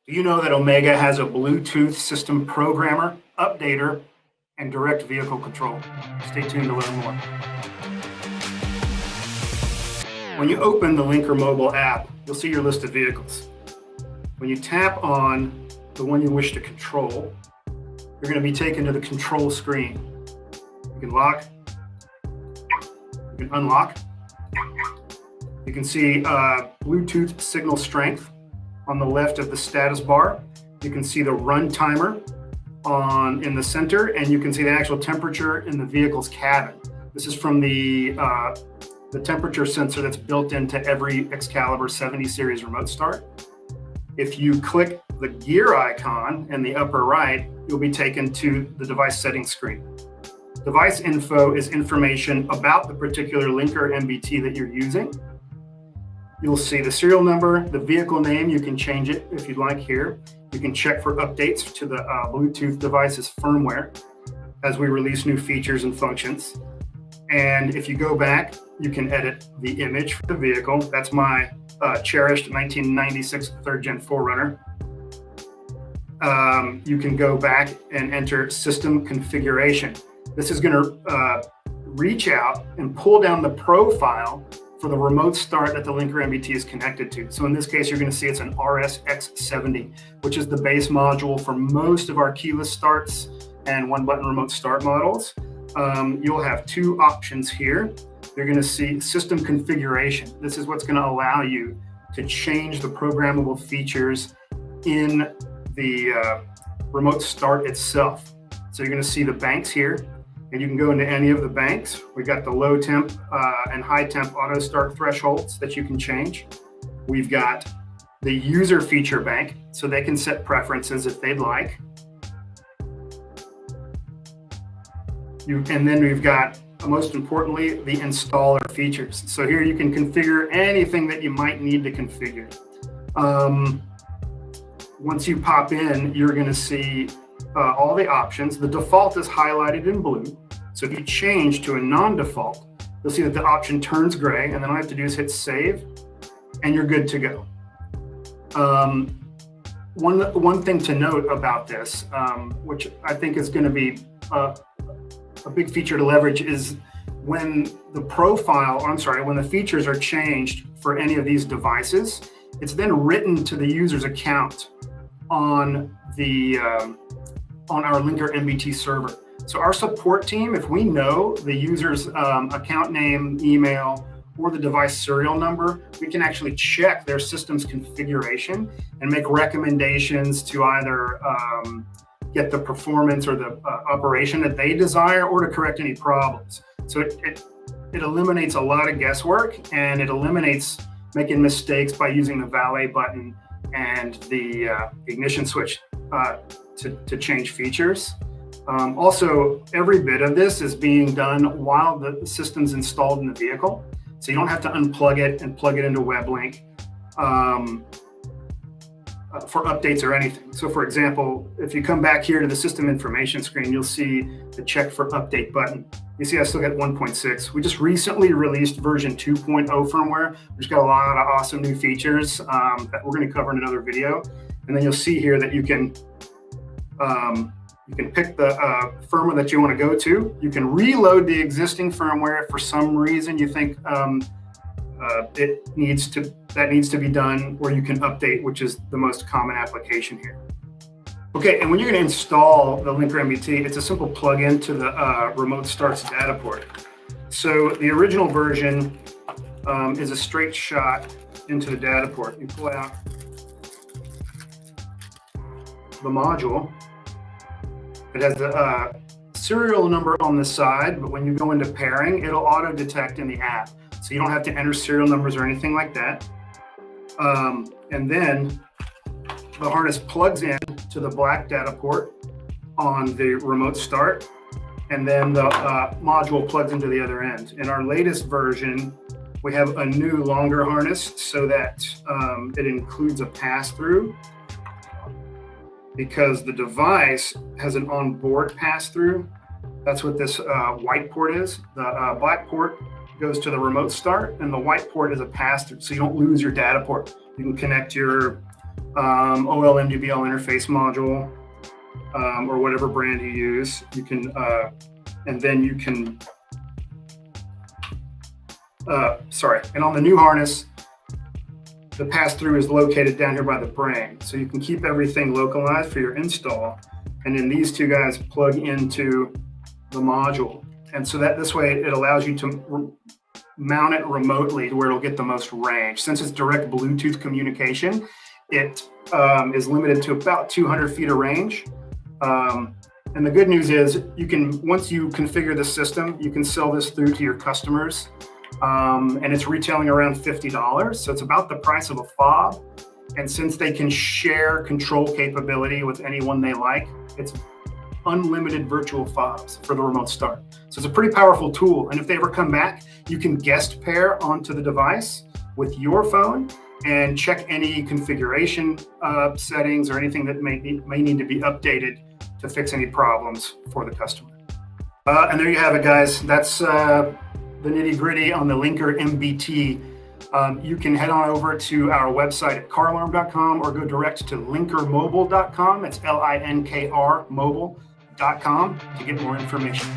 Do you know that Omega has a Bluetooth system programmer, updater, and direct vehicle control? Stay tuned to learn more. When you open the LINKR mobile app, you'll see your list of vehicles. When you tap on the one you wish to control, you're going to be taken to the control screen. You can lock, you can unlock, you can see Bluetooth signal strength on the left of the status bar. You can see the run timer in the center, and you can see the actual temperature in the vehicle's cabin. This is from the temperature sensor that's built into every Excalibur 70 series remote start. If you click the gear icon in the upper right, you'll be taken to the device settings screen. Device info is information about the particular LINKR MBT that you're using. You'll see the serial number, the vehicle name. You can change it if you'd like here. You can check for updates to the Bluetooth device's firmware as we release new features and functions. And if you go back, you can edit the image for the vehicle. That's my cherished 1996 3rd Gen 4Runner. You can go back and enter system configuration. This is going to reach out and pull down the profile for the remote start that the LINKR MBT is connected to. So in this case, you're going to see it's an RSX70, which is the base module for most of our keyless starts and one-button remote start models. You'll have two options here. You're going to see system configuration. This is what's going to allow you to change the programmable features in the remote start itself. So you're going to see the banks here, and you can go into any of the banks. We've got the low temp and high temp auto start thresholds that you can change. We've got the user feature bank, so they can set preferences if they'd like. And then we've got, most importantly, the installer features. So here you can configure anything that you might need to configure. Once you pop in, you're going to see all the options. The default is highlighted in blue. So if you change to a non-default, you'll see that the option turns gray, and then all I have to do is hit save, and you're good to go. One thing to note about this, which I think is going to be a big feature to leverage, is when the features are changed for any of these devices, it's then written to the user's account on our LINKR MBT server. So our support team, if we know the user's account name, email, or the device serial number, we can actually check their system's configuration and make recommendations to either get the performance or the operation that they desire, or to correct any problems. So it eliminates a lot of guesswork, and it eliminates making mistakes by using the valet button and the ignition switch to change features. Also, every bit of this is being done while the system's installed in the vehicle. So you don't have to unplug it and plug it into WebLink for updates or anything. So for example, if you come back here to the system information screen, you'll see the check for update button. You see I still got 1.6. We just recently released version 2.0 firmware, which got a lot of awesome new features that we're going to cover in another video. And then you'll see here that you can pick the firmware that you want to go to. You can reload the existing firmware if for some reason you think that needs to be done, or you can update, which is the most common application here. Okay, and when you're going to install the LINKR MBT, it's a simple plug-in to the remote starts data port. So the original version is a straight shot into the data port. You pull out the module. It has the serial number on the side, but when you go into pairing, it'll auto-detect in the app. So you don't have to enter serial numbers or anything like that. And then the harness plugs in to the black data port on the remote start, and then the module plugs into the other end. In our latest version, we have a new longer harness so that it includes a pass-through, because the device has an onboard pass-through. That's what this white port is. The black port goes to the remote start, and the white port is a pass-through, so you don't lose your data port. You can connect your OLMDBL interface module, or whatever brand you use. You can, and then you can, and on the new harness, the pass-through is located down here by the brain. So you can keep everything localized for your install. And then these two guys plug into the module. And so that this way it allows you to mount it remotely to where it'll get the most range. Since it's direct Bluetooth communication, it is limited to about 200 feet of range. And the good news is you can, once you configure the system, you can sell this through to your customers. And it's retailing around $50. So it's about the price of a fob. And since they can share control capability with anyone they like, it's unlimited virtual fobs for the remote start. So it's a pretty powerful tool. And if they ever come back, you can guest pair onto the device with your phone and check any configuration settings or anything that may need to be updated to fix any problems for the customer. And there you have it, guys. That's the nitty gritty on the LINKR MBT. You can head on over to our website at caralarm.com or go direct to linkrmobile.com. It's LINKR mobile.com to get more information.